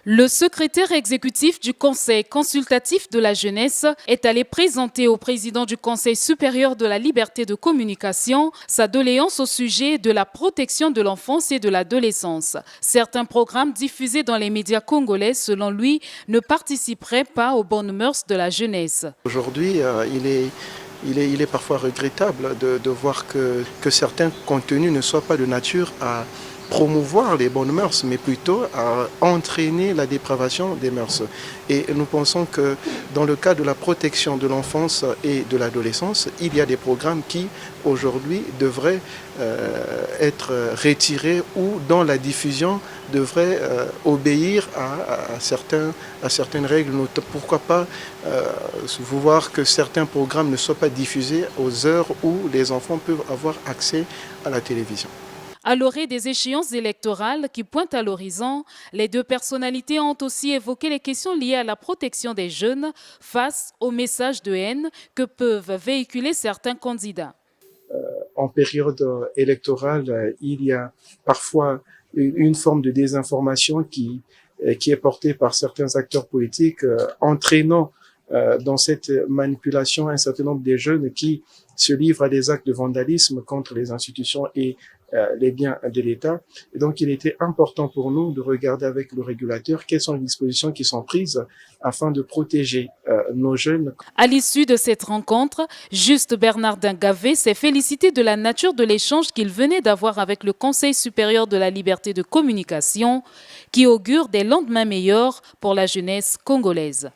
Le secrétaire exécutif du Conseil consultatif de la jeunesse est allé présenter au président du Conseil supérieur de la liberté de communication sa doléance au sujet de la protection de l'enfance et de l'adolescence. Certains programmes diffusés dans les médias congolais, selon lui, ne participeraient pas aux bonnes mœurs de la jeunesse. Aujourd'hui, il est parfois regrettable de voir que certains contenus ne soient pas de nature à promouvoir les bonnes mœurs, mais plutôt à entraîner la dépravation des mœurs. Et nous pensons que dans le cas de la protection de l'enfance et de l'adolescence, il y a des programmes qui, aujourd'hui, devraient être retirés ou dont la diffusion devrait obéir à certaines règles. Pourquoi pas voir que certains programmes ne soient pas diffusés aux heures où les enfants peuvent avoir accès à la télévision. À l'orée des échéances électorales qui pointent à l'horizon, les deux personnalités ont aussi évoqué les questions liées à la protection des jeunes face aux messages de haine que peuvent véhiculer certains candidats. En période électorale, il y a parfois une forme de désinformation qui est portée par certains acteurs politiques, entraînant dans cette manipulation un certain nombre de jeunes qui se livrent à des actes de vandalisme contre les institutions et les biens de l'État. Et donc, il était important pour nous de regarder avec le régulateur quelles sont les dispositions qui sont prises afin de protéger nos jeunes. À l'issue de cette rencontre, Juste Bernardin Gavé s'est félicité de la nature de l'échange qu'il venait d'avoir avec le Conseil supérieur de la liberté de communication, qui augure des lendemains meilleurs pour la jeunesse congolaise.